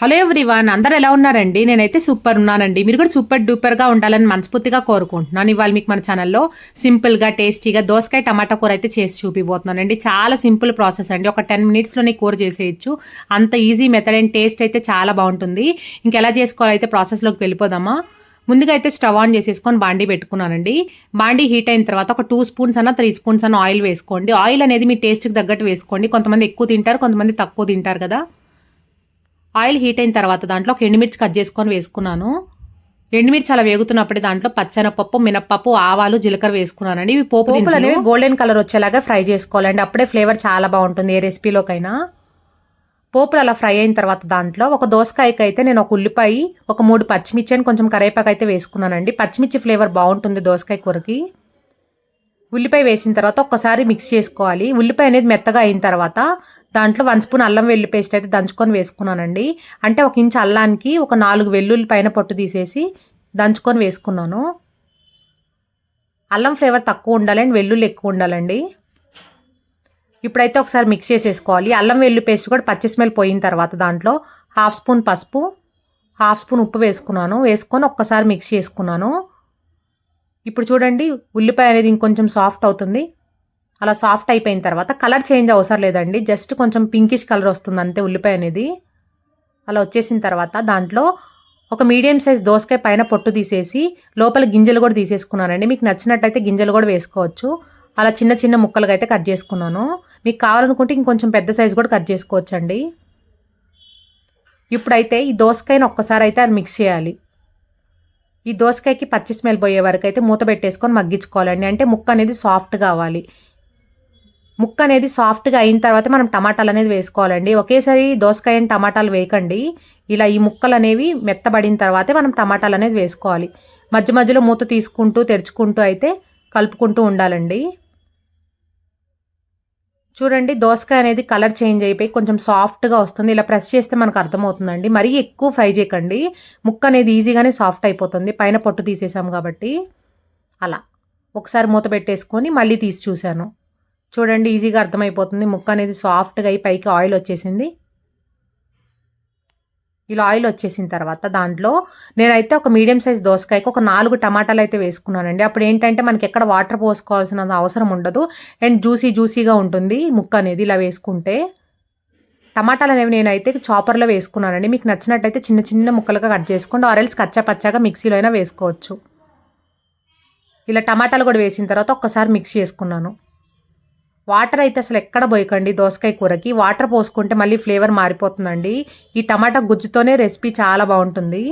Hello everyone, అందరూ ఎలా ఉన్నారండి? నేనైతే సూపర్ ఉన్నానండి. మీరు కూడా సూపర్ డూపర్గా ఉండాలని మనస్ఫూర్తిగా కోరుకుంటున్నాను. ఇవాళ మీకు మన ఛానల్లో సింపుల్గా టేస్టీగా దోసకాయ టమాటా కూర అయితే చేసి చూపిపోతున్నానండి. చాలా సింపుల్ ప్రాసెస్ అండి. ఒక 10 మినిట్స్లోనే కూర చేసేయచ్చు. అంత ఈజీ మెథడ్ అండ్ టేస్ట్ అయితే చాలా బాగుంటుంది. ఇంకెలా చేసుకోవాలైతే ప్రాసెస్లోకి వెళ్ళిపోదామా? ముందుగా అయితే స్టవ్ ఆన్ చేసేసుకొని బాండీ పెట్టుకున్నానండి. బాండీ హీట్ అయిన తర్వాత ఒక 2 స్పూన్స్ అన్న 3 స్పూన్స్ అన్న ఆయిల్ వేసుకోండి. ఆయిల్ అనేది మీ టేస్ట్కి తగ్గట్టు వేసుకోండి. కొంతమంది ఎక్కువ తింటారు, కొంతమంది తక్కువ తింటారు కదా. ఆయిల్ హీట్ అయిన తర్వాత దాంట్లో ఒక ఎండుమిర్చి కట్ చేసుకొని వేసుకున్నాను. ఎండుమిర్చి అలా వేగుతున్నప్పుడే దాంట్లో పచ్చెనపప్పు, మినప్పప్పు, ఆవాలు, జీలకర్ర వేసుకున్నానండి. ఇవి పోపులు అనేవి గోల్డెన్ కలర్ వచ్చేలాగా ఫ్రై చేసుకోవాలండి. అప్పుడే ఫ్లేవర్ చాలా బాగుంటుంది ఏ రెసిపీలోకైనా. పోపులు అలా ఫ్రై అయిన తర్వాత దాంట్లో ఒక దోసకాయకి అయితే నేను ఒక ఉల్లిపాయ, ఒక 3 పచ్చిమిర్చి అని కొంచెం కరేపాకు అయితే వేసుకున్నానండి. పచ్చిమిర్చి ఫ్లేవర్ బాగుంటుంది దోసకాయ కూరకి. ఉల్లిపాయ వేసిన తర్వాత ఒక్కసారి మిక్స్ చేసుకోవాలి. ఉల్లిపాయ అనేది మెత్తగా అయిన తర్వాత దాంట్లో 1 స్పూన్ అల్లం వెల్లుల్లి పేస్ట్ అయితే దంచుకొని వేసుకున్నానండి. అంటే 1 ఇంచ్ అల్లానికి ఒక 4 వెల్లుల్లి పైన పొట్టు తీసేసి దంచుకొని వేసుకున్నాను. అల్లం ఫ్లేవర్ తక్కువ ఉండాలండి, వెల్లుల్లి ఎక్కువ ఉండాలండి. ఇప్పుడైతే ఒకసారి మిక్స్ చేసేసుకోవాలి. అల్లం వెల్లుల్లి పేస్ట్ కూడా పచ్చి స్మెల్ పోయిన తర్వాత దాంట్లో 1/2 స్పూన్ పసుపు, 1/2 స్పూన్ ఉప్పు వేసుకున్నాను. వేసుకొని ఒక్కసారి మిక్స్ చేసుకున్నాను. ఇప్పుడు చూడండి, ఉల్లిపాయ అనేది ఇంకొంచెం సాఫ్ట్ అవుతుంది. అలా సాఫ్ట్ అయిపోయిన తర్వాత కలర్ చేంజ్ అవసరం లేదండి, జస్ట్ కొంచెం పింకిష్ కలర్ వస్తుంది అంతే ఉల్లిపాయ అనేది. అలా వచ్చేసిన తర్వాత దాంట్లో ఒక మీడియం సైజ్ దోసకాయ పైన పొట్టు తీసేసి లోపల గింజలు కూడా తీసేసుకున్నానండి. మీకు నచ్చినట్టయితే గింజలు కూడా వేసుకోవచ్చు. అలా చిన్న చిన్న ముక్కలుగా అయితే కట్ చేసుకున్నాను. మీకు కావాలనుకుంటే ఇంకొంచెం పెద్ద సైజు కూడా కట్ చేసుకోవచ్చండి. ఇప్పుడైతే ఈ దోసకాయను ఒక్కసారి అయితే అది మిక్స్ చేయాలి. ఈ దోసకాయకి పచ్చి స్మెల్ పోయే వరకు అయితే మూత పెట్టేసుకొని మగ్గించుకోవాలండి. అంటే ముక్క అనేది సాఫ్ట్ కావాలి. ముక్క అనేది సాఫ్ట్గా అయిన తర్వాత మనం టమాటాలు అనేది వేసుకోవాలండి. ఒకేసారి దోసకాయ టమాటాలు వేయకండి. ఇలా ఈ ముక్కలు అనేవి మెత్తబడిన తర్వాతే మనం టమాటాలు అనేది వేసుకోవాలి. మధ్య మధ్యలో మూత తీసుకుంటూ తెరుచుకుంటూ అయితే కలుపుకుంటూ ఉండాలండి. చూడండి, దోసకాయ అనేది కలర్ చేంజ్ అయిపోయి కొంచెం సాఫ్ట్గా వస్తుంది. ఇలా ప్రెస్ చేస్తే మనకు అర్థమవుతుందండి. మరీ ఎక్కువ ఫ్రై చేయకండి, ముక్క అనేది ఈజీగానే సాఫ్ట్ అయిపోతుంది పైన పొట్టు తీసేసాం కాబట్టి. అలా ఒకసారి మూత పెట్టేసుకొని మళ్ళీ తీసి చూశాను. చూడండి, ఈజీగా అర్థమైపోతుంది. ముక్క అనేది సాఫ్ట్గా అయి పైకి ఆయిల్ వచ్చేసింది. ఇలా ఆయిల్ వచ్చేసిన తర్వాత దాంట్లో నేనైతే ఒక మీడియం సైజ్ దోసకాయకి ఒక 4 టమాటాలు అయితే వేసుకున్నానండి. అప్పుడు ఏంటంటే మనకి ఎక్కడ వాటర్ పోసుకోవాల్సిన అవసరం ఉండదు అండ్ జ్యూసీగా ఉంటుంది ముక్క అనేది ఇలా వేసుకుంటే. టమాటాలు అనేవి నేనైతే చాపర్లో వేసుకున్నానండి. మీకు నచ్చినట్టయితే చిన్న చిన్న ముక్కలుగా కట్ చేసుకోండి, ఆరెల్స్ కచ్చా పచ్చాగా మిక్సీలో అయినా వేసుకోవచ్చు. ఇలా టమాటాలు కూడా వేసిన తర్వాత ఒక్కసారి మిక్స్ చేసుకున్నాను. వాటర్ అయితే అసలు ఎక్కడ పోయకండి దోసకాయ కూరకి. వాటర్ పోసుకుంటే మళ్ళీ ఫ్లేవర్ మారిపోతుందండి. ఈ టమాటా గుజ్జుతోనే రెసిపీ చాలా బాగుంటుంది.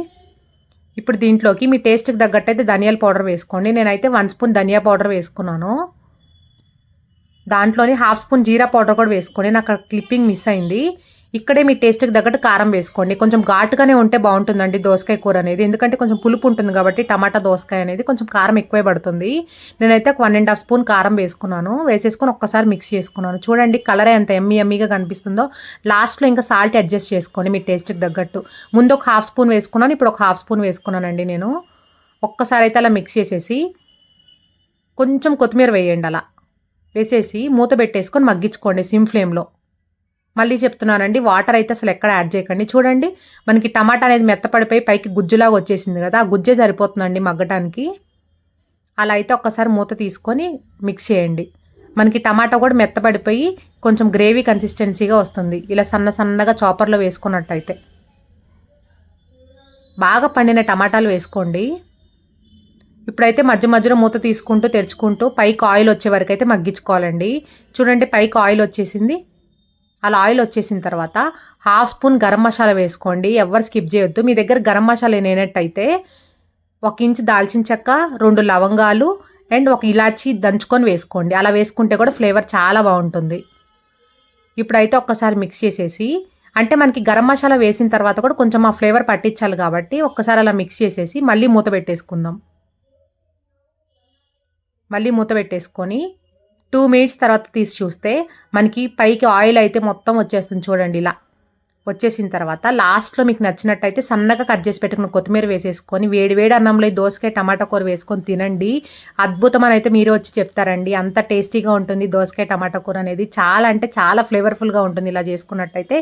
ఇప్పుడు దీంట్లోకి మీ టేస్ట్కి తగ్గట్టు అయితే ధనియాల పౌడర్ వేసుకోండి. నేనైతే 1 స్పూన్ ధనియా పౌడర్ వేసుకున్నాను. దాంట్లోని 1/2 స్పూన్ జీరా పౌడర్ కూడా వేసుకోండి. నాకు క్లిప్పింగ్ మిస్ అయింది. ఇక్కడే మీ టేస్ట్కి తగ్గట్టు కారం వేసుకోండి. కొంచెం ఘాటుగానే ఉంటే బాగుంటుందండి దోసకాయ కూర అనేది, ఎందుకంటే కొంచెం పులుపు ఉంటుంది కాబట్టి టమాటా దోసకాయ అనేది కొంచెం కారం ఎక్కువే పడుతుంది. నేనైతే 1.5 స్పూన్ కారం వేసుకున్నాను. వేసేసుకొని ఒక్కసారి మిక్స్ చేసుకున్నాను. చూడండి, కలర్ ఎంత ఎమ్మీగా కనిపిస్తుందో. లాస్ట్లో ఇంకా సాల్ట్ అడ్జస్ట్ చేసుకోండి మీ టేస్ట్కి తగ్గట్టు. ముందు ఒక 1/2 స్పూన్ వేసుకున్నాను, ఇప్పుడు ఒక 1/2 స్పూన్ వేసుకున్నానండి నేను. ఒక్కసారి అయితే అలా మిక్స్ చేసేసి కొంచెం కొత్తిమీర వేయండి. అలా వేసేసి మూత పెట్టేసుకొని మగ్గించుకోండి సిమ్ ఫ్లేమ్లో. మళ్ళీ చెప్తున్నానండి, వాటర్ అయితే అసలు ఎక్కడ యాడ్ చేయకండి. చూడండి, మనకి టమాటా అనేది మెత్తపడిపోయి పైకి గుజ్జులాగా వచ్చేసింది కదా, ఆ గుజ్జే సరిపోతుందండి మగ్గటానికి. అలా అయితే ఒక్కసారి మూత తీసుకొని మిక్స్ చేయండి. మనకి టమాటా కూడా మెత్తపడిపోయి కొంచెం గ్రేవీ కన్సిస్టెన్సీగా వస్తుంది ఇలా సన్నగా చాపర్లో వేసుకున్నట్టయితే. బాగా పండిన టమాటాలు వేసుకోండి. ఇప్పుడైతే మధ్య మధ్యలో మూత తీసుకుంటూ తెరుచుకుంటూ పైకి ఆయిల్ వచ్చే వరకు అయితే మగ్గించుకోవాలండి. చూడండి, పైకి ఆయిల్ వచ్చేసింది. అలా ఆయిల్ వచ్చేసిన తర్వాత 1/2 స్పూన్ గరం మసాలా వేసుకోండి. ఎవరు స్కిప్ చేయొద్దు. మీ దగ్గర గరం మసాలా లేనట్టయితే 1 ఇంచ్ దాల్చిన చెక్క, 2 లవంగాలు అండ్ 1 ఇలాచీ దంచుకొని వేసుకోండి. అలా వేసుకుంటే కూడా ఫ్లేవర్ చాలా బాగుంటుంది. ఇప్పుడైతే ఒక్కసారి మిక్స్ చేసేసి, అంటే మనకి గరం మసాలా వేసిన తర్వాత కూడా కొంచెం ఆ ఫ్లేవర్ పట్టించాలి కాబట్టి ఒక్కసారి అలా మిక్స్ చేసేసి మళ్ళీ మూత పెట్టేసుకుందాం. మళ్ళీ మూత పెట్టేసుకొని 2 మినిట్స్ తర్వాత తీసి చూస్తే మనకి పైకి ఆయిల్ అయితే మొత్తం వచ్చేస్తుంది. చూడండి, ఇలా వచ్చేసిన తర్వాత లాస్ట్లో మీకు నచ్చినట్టయితే సన్నగా కట్ చేసి పెట్టుకున్న కొత్తిమీర వేసేసుకొని వేడి అన్నంలో ఈ దోసకాయ టమాటా కూర వేసుకొని తినండి. అద్భుతం అని అయితే మీరు వచ్చి చెప్తారండి. అంత టేస్టీగా ఉంటుంది దోసకాయ టమాటా కూర అనేది. చాలా అంటే చాలా ఫ్లేవర్ఫుల్గా ఉంటుంది ఇలా చేసుకున్నట్టయితే.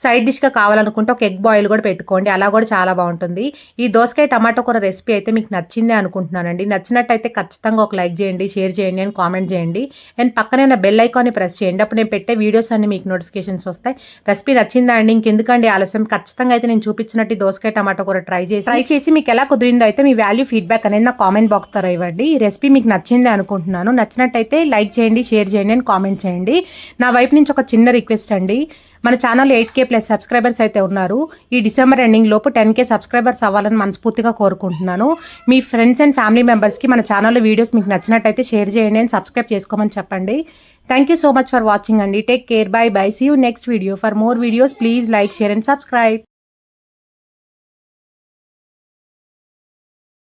సైడ్ డిష్గా కావాలనుకుంటే ఒక ఎగ్ బాయిల్ కూడా పెట్టుకోండి, అలా కూడా చాలా బాగుంటుంది. ఈ దోసకాయ టమాటా కూర రెసిపీ అయితే మీకు నచ్చిందే అనుకుంటున్నానండి. నచ్చినట్టయితే ఖచ్చితంగా ఒక లైక్ చేయండి, షేర్ చేయండి అండ్ కామెంట్ చేయండి. అండ్ పక్కనే నా బెల్ ఐకాన్ని ప్రెస్ చేయండి. అప్పుడు నేను పెట్టే వీడియోస్ అన్ని మీకు నోటిఫికేషన్స్ వస్తాయి. రెసిపీ నచ్చిందా అండి? ఇంకెందుకండి ఆలస్యం, ఖచ్చితంగా అయితే నేను చూపించినట్టు దోసకాయ టమాటా కూర ట్రై చేసి మీకు ఎలా కుదిరిందో అయితే మీ వాల్యూ ఫీడ్బ్యాక్ అనేది నా కామెంట్ బాక్స్ ద్వారా ఇవ్వండి. ఈ రెసిపీ మీకు నచ్చింది అనుకుంటున్నాను. నచ్చినట్టయితే లైక్ చేయండి, షేర్ చేయండి అండ్ కామెంట్ చేయండి. నా వైపు నుంచి ఒక చిన్న రిక్వెస్ట్ అండి, మన ఛానల్ 8K+ సబ్స్క్రైబర్స్ అయితే ఉన్నారు. ఈ డిసెంబర్ ఎండింగ్ లోపు 10K సబ్స్క్రైబర్స్ అవ్వాలని మనస్ఫూర్తిగా కోరుకుంటున్నాను. మీ ఫ్రెండ్స్ అండ్ ఫ్యామిలీ మెంబర్స్కి మన ఛానల్లో వీడియోస్ మీకు నచ్చినట్టయితే షేర్ చేయండి అండ్ సబ్స్క్రైబ్ చేసుకోమని చెప్పండి. Thank you so much for watching, and take care. Bye bye. See you next video. For more videos, please like, share and subscribe.